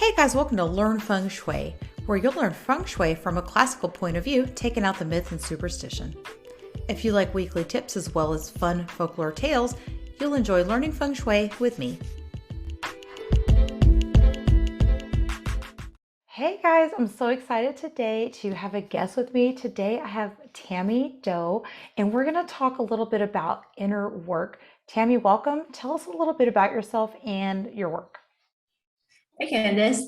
Hey guys, welcome to Learn Feng Shui, where you'll learn Feng Shui from a classical point of view, taking out the myth and superstition. If you like weekly tips as well as fun folklore tales, you'll enjoy learning Feng Shui with me. Hey guys, I'm so excited today to have a guest with me. Today I have Tammy Doe, and we're going to talk a little bit about inner work. Tammy, welcome. Tell us a little bit about yourself and your work. Hey Candace,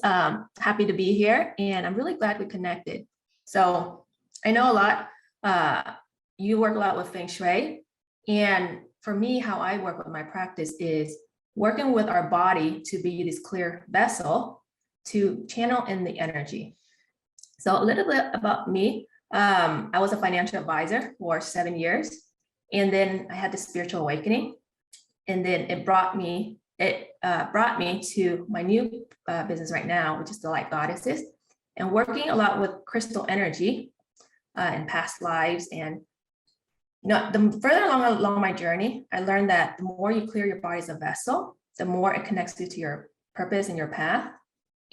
happy to be here, and I'm really glad we connected. So I know a lot, you work a lot with Feng Shui, and for me, how I work with my practice is working with our body to be this clear vessel to channel in the energy. So a little bit about me, I was a financial advisor for 7 years, and then I had the spiritual awakening, and then it brought me to my new business right now, which is the Light Goddesses, and working a lot with crystal energy in past lives. And the further along my journey, I learned that the more you clear your body as a vessel, the more it connects you to your purpose and your path.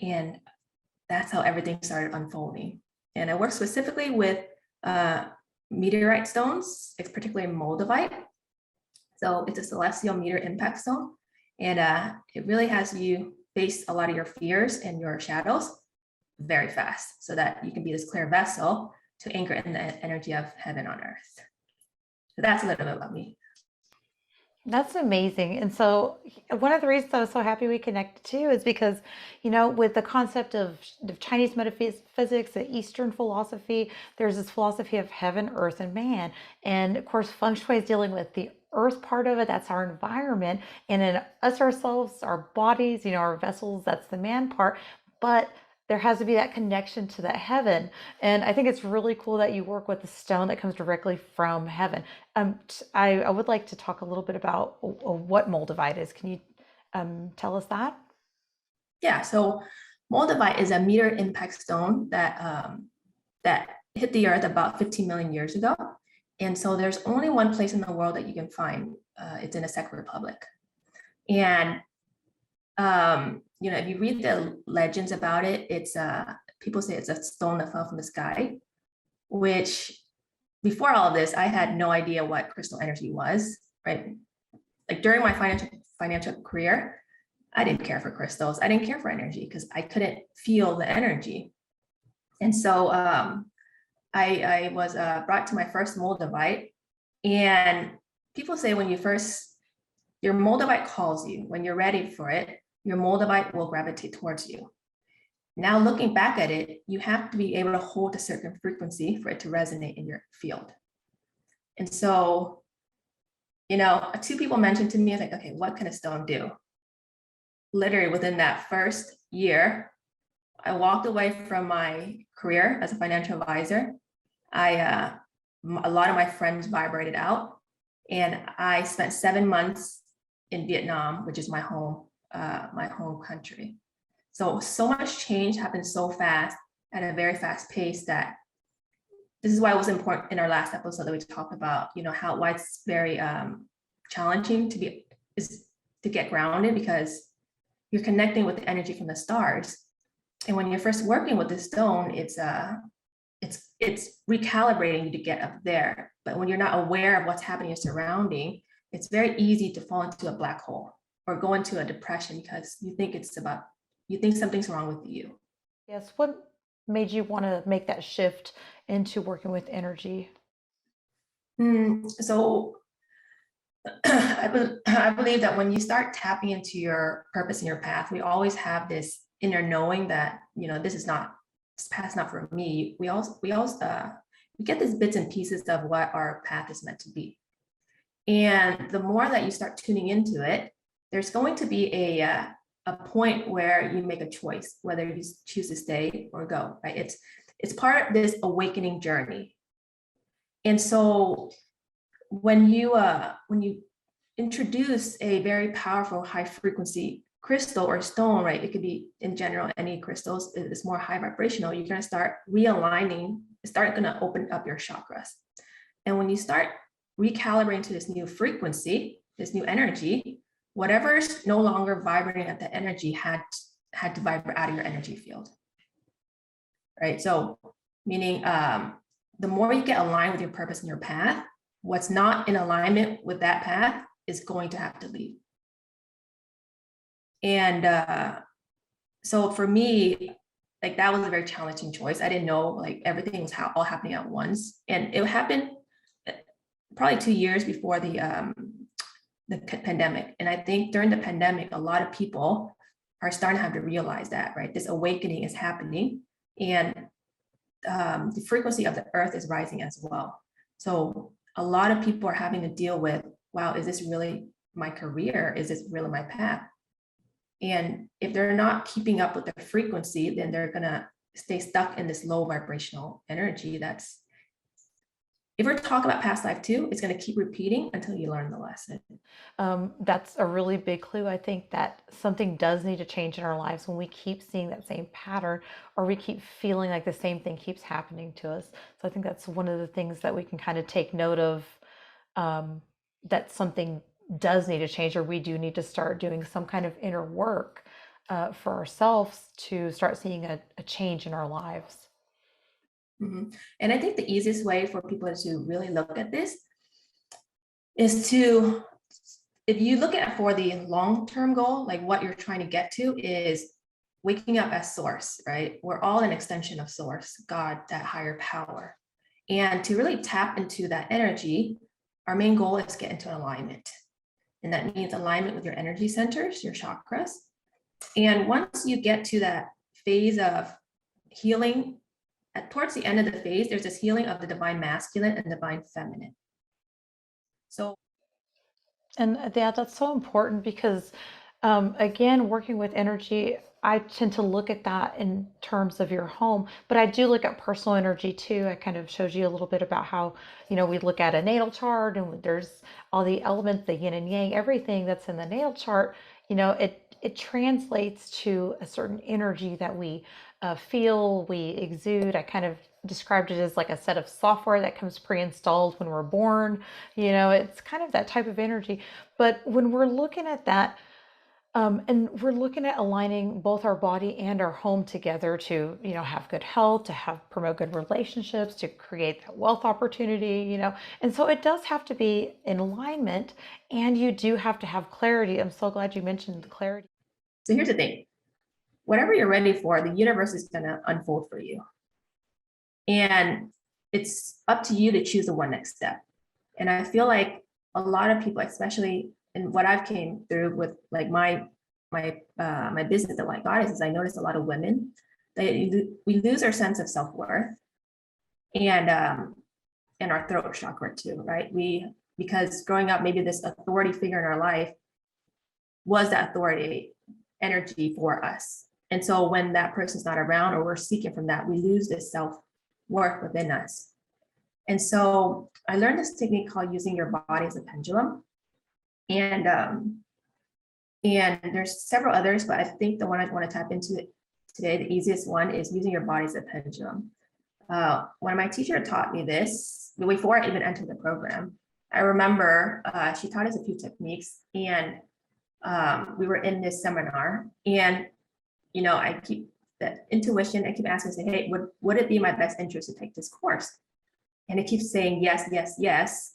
And that's how everything started unfolding. And I work specifically with meteorite stones. It's particularly Moldavite. So it's a celestial meteor impact stone. And it really has you face a lot of your fears and your shadows very fast so that you can be this clear vessel to anchor in the energy of heaven on earth. So that's a little bit about me. That's amazing. And so one of the reasons I was so happy we connected too is because, with the concept of Chinese metaphysics, the Eastern philosophy, there's this philosophy of heaven, earth, and man. And of course, Feng Shui is dealing with the earth part of it. That's our environment. And in us ourselves, our bodies, our vessels, that's the man part. But there has to be that connection to that heaven. And I think it's really cool that you work with a stone that comes directly from heaven. I would like to talk a little bit about what Moldavite is. Can you tell us that? Yeah, so Moldavite is a meteor impact stone that hit the earth about 15 million years ago. And so there's only one place in the world that you can find. It's in the Czech Republic. And if you read the legends about it, it's people say it's a stone that fell from the sky, which before all of this, I had no idea what crystal energy was, right? Like during my financial career, I didn't care for crystals. I didn't care for energy because I couldn't feel the energy. And so I was brought to my first Moldavite, and people say your Moldavite calls you. When you're ready for it, your Moldavite will gravitate towards you. Now, looking back at it, you have to be able to hold a certain frequency for it to resonate in your field. And so, two people mentioned to me, I was like, okay, what can a stone do? Literally within that first year, I walked away from my career as a financial advisor. A lot of my friends vibrated out, and I spent 7 months in Vietnam, which is my home country. So much change happened so fast at a very fast pace that this is why it was important in our last episode that we talked about, why it's very challenging to get grounded, because you're connecting with the energy from the stars. And when you're first working with this stone, it's recalibrating you to get up there. But when you're not aware of what's happening in your surrounding, it's very easy to fall into a black hole or go into a depression because you think something's wrong with you. Yes. What made you want to make that shift into working with energy? So I believe that when you start tapping into your purpose and your path, we always have this inner knowing that, this path's not for me. We get these bits and pieces of what our path is meant to be. And the more that you start tuning into it, there's going to be a point where you make a choice, whether you choose to stay or go, right? It's part of this awakening journey. And so when you introduce a very powerful high frequency crystal or stone, right? It could be in general, any crystals is more high vibrational. You're going to start realigning, going to open up your chakras. And when you start recalibrating to this new frequency, this new energy, whatever's no longer vibrating at the energy had to vibrate out of your energy field, right? So meaning the more you get aligned with your purpose and your path, what's not in alignment with that path is going to have to leave. And so for me, like that was a very challenging choice. I didn't know like everything was all happening at once, and it happened probably 2 years before the pandemic. And I think during the pandemic, a lot of people are starting to have to realize that, right? This awakening is happening, and the frequency of the earth is rising as well. So a lot of people are having to deal with, wow, is this really my career? Is this really my path? And if they're not keeping up with the frequency, then they're gonna stay stuck in this low vibrational energy. That's, if we're talking about past life too, it's gonna keep repeating until you learn the lesson. That's a really big clue. I think that something does need to change in our lives when we keep seeing that same pattern, or we keep feeling like the same thing keeps happening to us. So I think that's one of the things that we can kind of take note of, that something does need to change, or we do need to start doing some kind of inner work for ourselves to start seeing a change in our lives. Mhm. And I think the easiest way for people to really look at this is to, if you look at for the long-term goal, like what you're trying to get to is waking up as source, right? We're all an extension of source, God, that higher power. And to really tap into that energy, our main goal is to get into alignment. And that means alignment with your energy centers, your chakras. And once you get to that phase of healing, towards the end of the phase, there's this healing of the divine masculine and divine feminine. So, And yeah, that's so important because, again, working with energy, I tend to look at that in terms of your home, but I do look at personal energy too. I kind of showed you a little bit about how, we look at a natal chart and there's all the elements, the yin and yang, everything that's in the natal chart, it translates to a certain energy that we feel, we exude. I kind of described it as like a set of software that comes pre-installed when we're born. It's kind of that type of energy. But when we're looking at that, and we're looking at aligning both our body and our home together to, have good health, to have promote good relationships, to create that wealth opportunity, And so it does have to be in alignment, and you do have to have clarity. I'm so glad you mentioned the clarity. so here's the thing. Whatever you're ready for, the universe is gonna unfold for you. And it's up to you to choose the one next step. And I feel like a lot of people, especially in what I've came through with like my business at Like Goddess, is I noticed a lot of women that we lose our sense of self-worth and our throat chakra too, right? Because growing up, maybe this authority figure in our life was that authority energy for us. And so when that person's not around or we're seeking from that, we lose this self-worth within us. And so I learned this technique called using your body as a pendulum. And there's several others, but I think the one I want to tap into today, the easiest one, is using your body as a pendulum. One of my teachers taught me this before I even entered the program. I remember she taught us a few techniques, and we were in this seminar, and I keep that intuition. I keep asking, say, hey, would it be my best interest to take this course? And it keeps saying yes, yes, yes,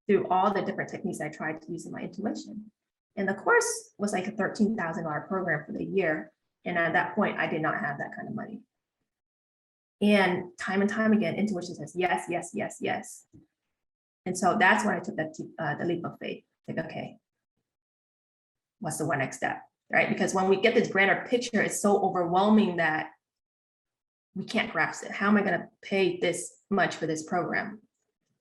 through all the different techniques I tried to use in my intuition. And the course was like a $13,000 program for the year. And at that point, I did not have that kind of money. And time again, intuition says yes, yes, yes, yes. And so that's when I took the leap of faith. Like, okay, what's the one next step, right? Because when we get this grander picture, it's so overwhelming that we can't grasp it. How am I going to pay this much for this program?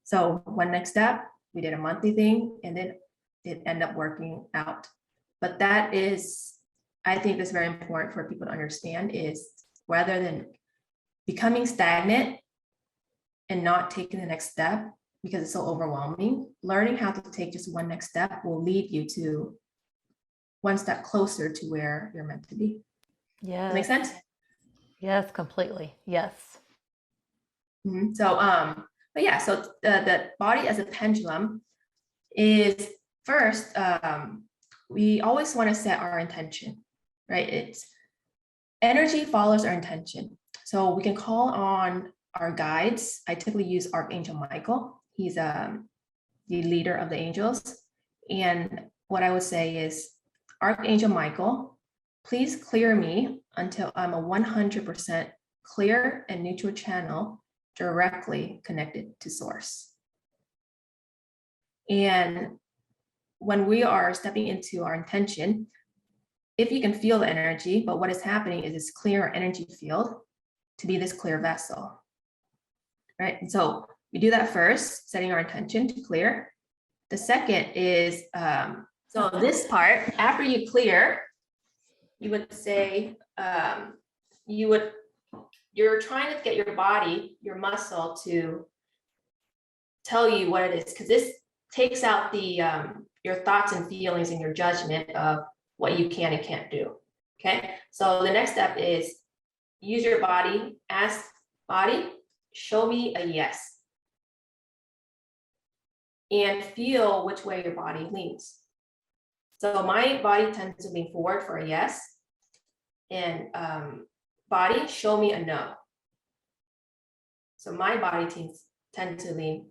So one next step, we did a monthly thing, and then it ended up working out. But that is, I think that's very important for people to understand, is rather than becoming stagnant and not taking the next step because it's so overwhelming, learning how to take just one next step will lead you to one step closer to where you're meant to be. Yes. Make sense? Yes, completely. Yes. Mm-hmm. So, but yeah, so the body as a pendulum is first, we always want to set our intention, right? It's Energy follows our intention. So we can call on our guides. I typically use Archangel Michael. He's the leader of the angels. And what I would say is, Archangel Michael, please clear me until I'm a 100% clear and neutral channel directly connected to source. And when we are stepping into our intention, if you can feel the energy, but what is happening is it's clear our energy field to be this clear vessel, right? And so we do that first, setting our intention to clear. The second is, so this part, after you clear, you would say, you're trying to get your body, your muscle to tell you what it is, because this takes out the your thoughts and feelings and your judgment of what you can and can't do. Okay, so the next step is use your body, ask body, show me a yes. And feel which way your body leans. So my body tends to lean forward for a yes, and body, show me a no. So my body tends to lean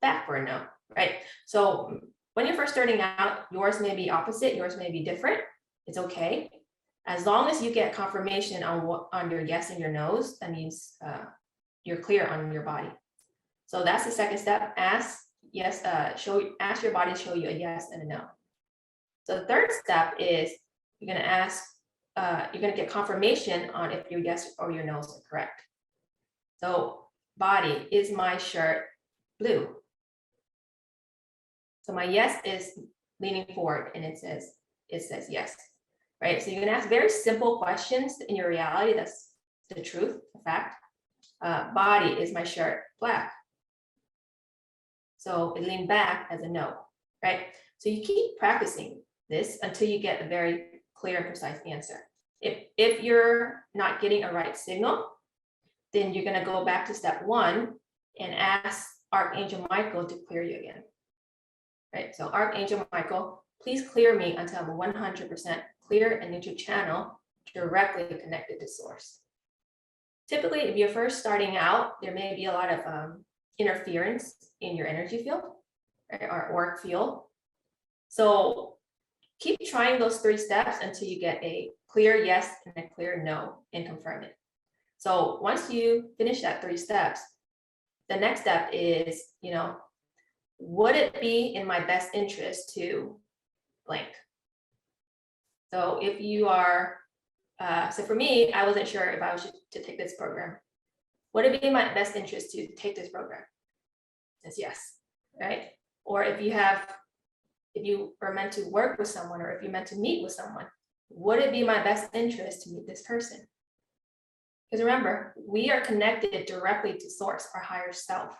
back for a no, right? So when you're first starting out, yours may be opposite, yours may be different. It's okay. As long as you get confirmation on your yes and your no's, that means you're clear on your body. So that's the second step. Ask your body to show you a yes and a no. So the third step is you're gonna get confirmation on if your yes or your no's are correct. So body, is my shirt blue? So my yes is leaning forward and it says yes, right? So you can ask very simple questions in your reality. That's the truth, the fact. Body, is my shirt black? So it leaned back as a no, right? So you keep practicing this until you get a very clear and precise answer. If you're not getting a right signal, then you're gonna go back to step one and ask Archangel Michael to clear you again. Right, so Archangel Michael, please clear me until I'm 100% clear and neutral channel directly connected to source. Typically, if you're first starting out, there may be a lot of interference in your energy field, right, or auric field. So keep trying those 3 steps until you get a clear yes and a clear no and confirm it. So once you finish that 3 steps, the next step is, would it be in my best interest to blank? So if you are, so for me, I wasn't sure if I was to take this program. Would it be in my best interest to take this program? It's yes, right? Or if you are meant to work with someone, or if you're meant to meet with someone, would it be my best interest to meet this person? Because remember, we are connected directly to source, our higher self.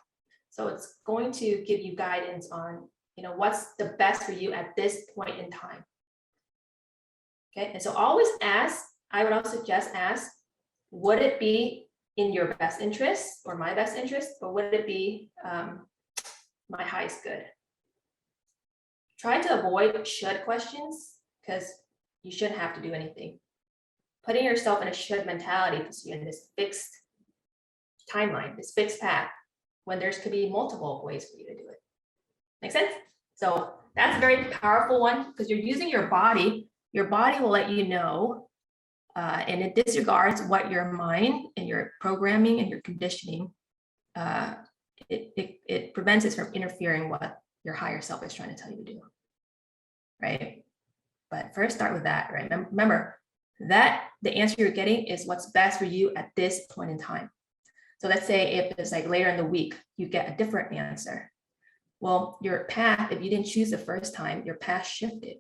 So it's going to give you guidance on, what's the best for you at this point in time. Okay, and so always ask, I would also suggest ask, would it be in your best interest or my best interest, or would it be my highest good? Try to avoid should questions, because you shouldn't have to do anything. Putting yourself in a should mentality puts you in this fixed timeline, this fixed path, when there's could be multiple ways for you to do it. Make sense? So that's a very powerful one, because you're using your body. Your body will let you know, and it disregards what your mind and your programming and your conditioning, it prevents it from interfering what your higher self is trying to tell you to do, right? But first start with that, right? Remember that the answer you're getting is what's best for you at this point in time. So let's say if it's like later in the week, you get a different answer. Well, your path, if you didn't choose the first time, your path shifted.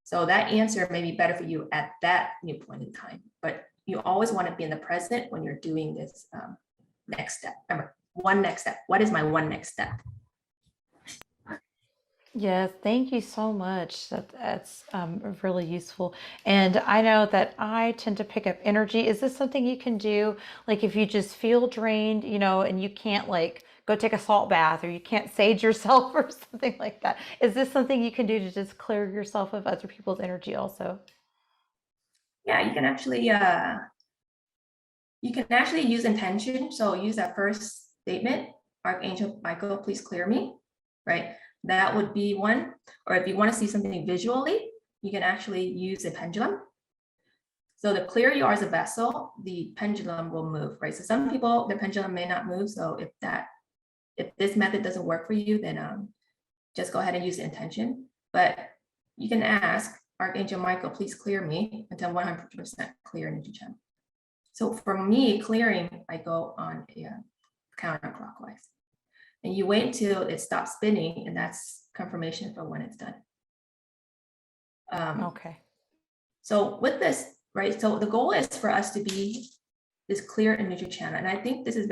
So that answer may be better for you at that new point in time, but you always want to be in the present when you're doing this next step. Remember, one next step. What is my one next step? Yes, thank you so much. That's really useful. And I know that I tend to pick up energy. Is this something you can do? Like if you just feel drained, and you can't like go take a salt bath, or you can't sage yourself or something like that. Is this something you can do to just clear yourself of other people's energy also? yeah, you can actually use intention. So use that first statement, Archangel Michael, please clear me, right? That would be one. Or if you want to see something visually, you can actually use a pendulum. So the clearer you are as a vessel, the pendulum will move, right? So some people, the pendulum may not move. So if this method doesn't work for you, then just go ahead and use the intention. But you can ask Archangel Michael, please clear me until 100% clear energy channel. So for me, clearing, I go on a counterclockwise. And you wait until it stops spinning, and that's confirmation for when it's done. Okay. So with this, right, so the goal is for us to be this clear energy channel. And I think this is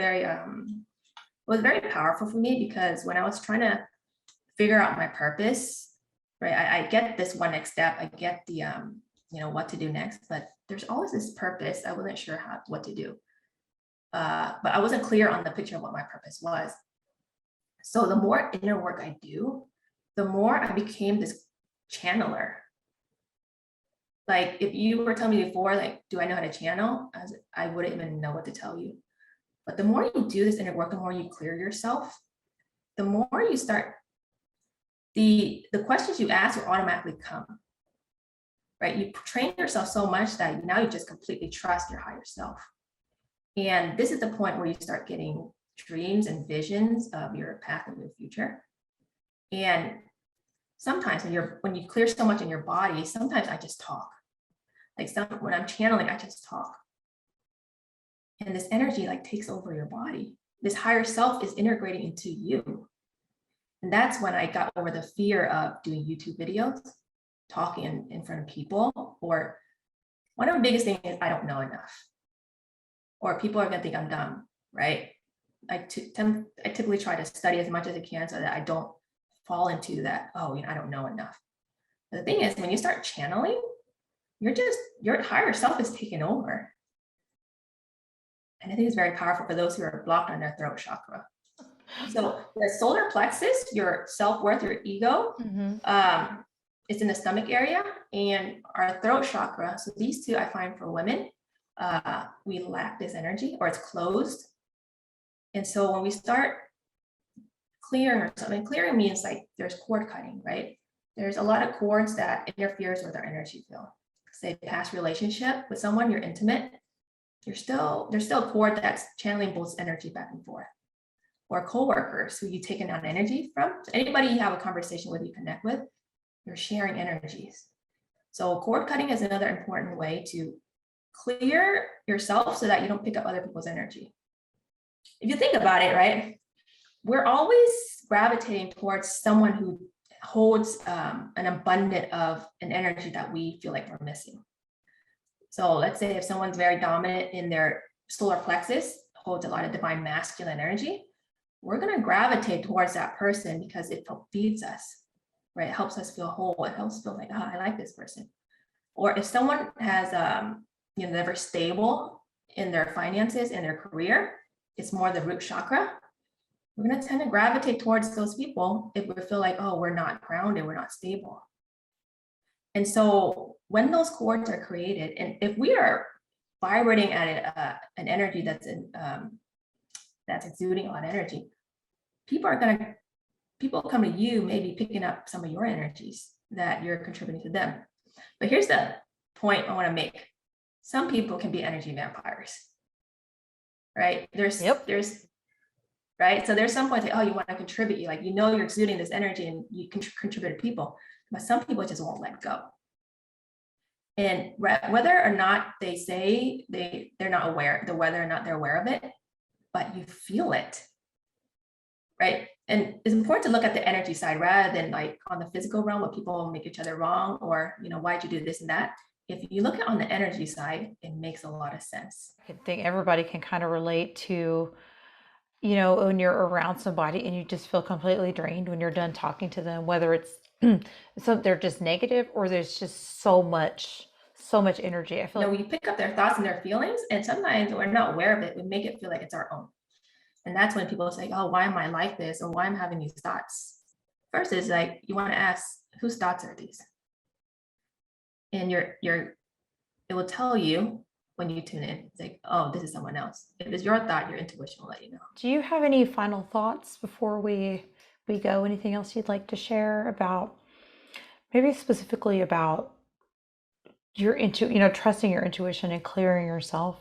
was very powerful for me, because when I was trying to figure out my purpose, right, I get this one next step, I get the what to do next, but there's always this purpose. I wasn't sure what to do, but I wasn't clear on the picture of what my purpose was. So the more inner work I do, the more I became this channeler. Like if you were telling me before, like, do I know how to channel? I wouldn't even know what to tell you. But the more you do this inner work, the more you clear yourself, the more you start, the questions you ask will automatically come, right? You train yourself so much that now you just completely trust your higher self. And this is the point where you start getting dreams and visions of your path and your future. And sometimes when you clear so much in your body, sometimes I just talk. Like when I'm channeling, I just talk. And this energy like takes over your body. This higher self is integrating into you. And that's when I got over the fear of doing YouTube videos, talking in front of people, or one of the biggest things is I don't know enough, or people are gonna think I'm dumb, right? I typically try to study as much as I can so that I don't fall into that, oh, I don't know enough. But the thing is, when you start channeling, your higher self is taken over. And I think it's very powerful for those who are blocked on their throat chakra. So the solar plexus, your self-worth, your ego, it's in the stomach area, and our throat chakra. So these two I find for women, we lack this energy, or it's closed. And so when we start clearing ourselves, and clearing means like there's cord cutting, right? There's a lot of cords that interferes with our energy field. Say past relationship with someone you're intimate, there's still a cord that's channeling both energy back and forth. Or coworkers who you've taken on energy from. So anybody you have a conversation with, you connect with, you're sharing energies. So cord cutting is another important way to clear yourself so that you don't pick up other people's energy. If you think about it, right, we're always gravitating towards someone who holds an abundant of an energy that we feel like we're missing. So let's say if someone's very dominant in their solar plexus, holds a lot of divine masculine energy, we're going to gravitate towards that person because it feeds us, right? It helps us feel whole. It helps us feel like, oh, I like this person. Or if someone has, they're very stable in their finances and their career, it's more the root chakra. We're going to tend to gravitate towards those people if we feel like, oh, we're not grounded, we're not stable. And so when those cords are created, and if we are vibrating at an energy that's exuding a lot of energy, people come to you maybe picking up some of your energies that you're contributing to them. But here's the point I want to make. Some people can be energy vampires, right? There's right. So there's some points like, oh, you want to contribute, you're exuding this energy and you can contribute to people, but some people just won't let go. And whether or not they say they're not aware, whether or not they're aware of it, but you feel it, right? And it's important to look at the energy side rather than like on the physical realm where people make each other wrong, or, why'd you do this and that? If you look at on the energy side, it makes a lot of sense. I think everybody can kind of relate to, when you're around somebody and you just feel completely drained when you're done talking to them, whether it's so they're just negative or there's just so much energy. I feel like we pick up their thoughts and their feelings, and sometimes we're not aware of it. We make it feel like it's our own. And that's when people say, oh, why am I like this? Or why am I having these thoughts? First is like, you want to ask, whose thoughts are these? And it will tell you when you tune in. It's like, oh, this is someone else. If it's your thought, your intuition will let you know. Do you have any final thoughts before we go? Anything else you'd like to share about maybe specifically about trusting your intuition and clearing yourself?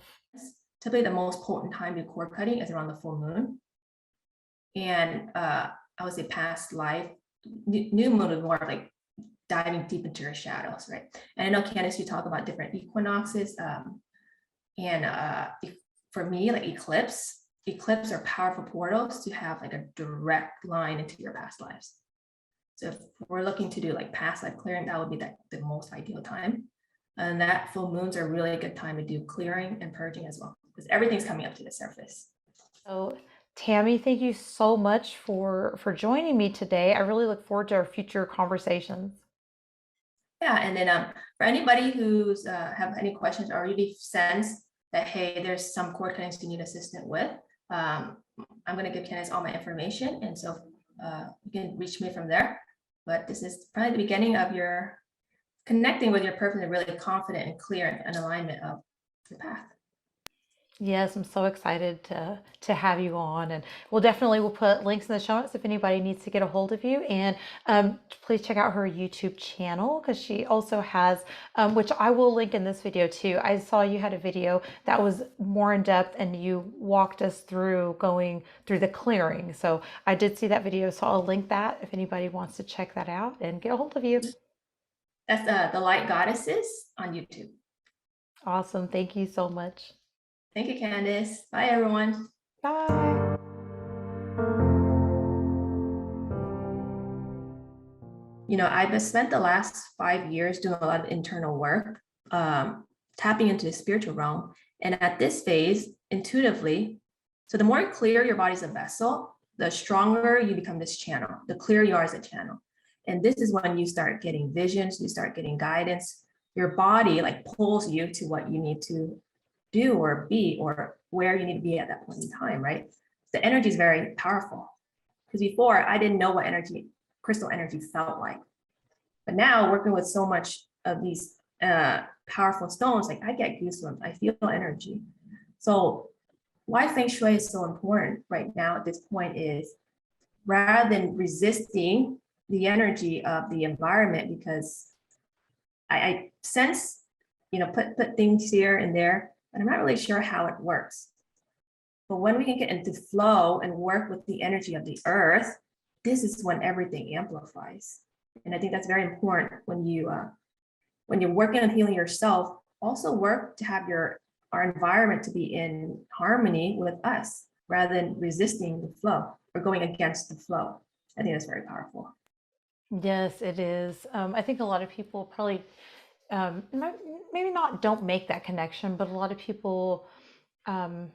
Typically, the most potent time to cord cutting is around the full moon. And I would say past life, new moon is more like diving deep into your shadows, right? And I know, Candice, you talk about different equinoxes. For me, like eclipse are powerful portals to have like a direct line into your past lives. So if we're looking to do like past life clearing, that would be the most ideal time. And that full moons are really a good time to do clearing and purging as well, because everything's coming up to the surface. So, Tammy, thank you so much for joining me today. I really look forward to our future conversations. Yeah, and then for anybody who's have any questions or really sense that, hey, there's some cord cuttings you need assistance with, I'm going to give Candice all my information, and so you can reach me from there. But this is probably the beginning of your connecting with your purpose and really confident and clear and alignment of your path. Yes, I'm so excited to have you on, and we'll put links in the show notes if anybody needs to get a hold of you. And please check out her YouTube channel because she also has, which I will link in this video too. I saw you had a video that was more in depth, and you walked us through going through the clearing. So I did see that video, so I'll link that if anybody wants to check that out and get a hold of you. That's the Light Goddesses on YouTube. Awesome. Thank you so much. Thank you, Candice. Bye, everyone. Bye. I've spent the last 5 years doing a lot of internal work, tapping into the spiritual realm. And at this phase, intuitively, so the more clear your body's a vessel, the stronger you become this channel, the clearer you are as a channel. And this is when you start getting visions, you start getting guidance. Your body like pulls you to what you need to do or be, or where you need to be at that point in time, right? The energy is very powerful. Because before, I didn't know what crystal energy felt like. But now, working with so much of these powerful stones, like I get goosebumps, I feel energy. So why Feng Shui is so important right now at this point is, rather than resisting the energy of the environment, because I sense, put things here and there, but I'm not really sure how it works. But when we can get into flow and work with the energy of the earth, this is when everything amplifies. And I think that's very important when you're working on healing yourself. Also work to have our environment to be in harmony with us, rather than resisting the flow or going against the flow. I think that's very powerful. Yes, it is. I think a lot of people probably maybe not don't make that connection, but a lot of people, I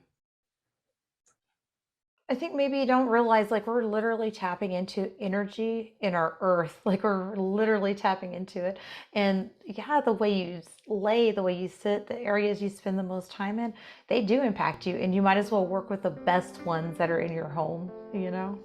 think maybe you don't realize like we're literally tapping into energy in our earth, like we're literally tapping into it. And yeah, the way you lay, the way you sit, the areas you spend the most time in, they do impact you. And you might as well work with the best ones that are in your home, you know?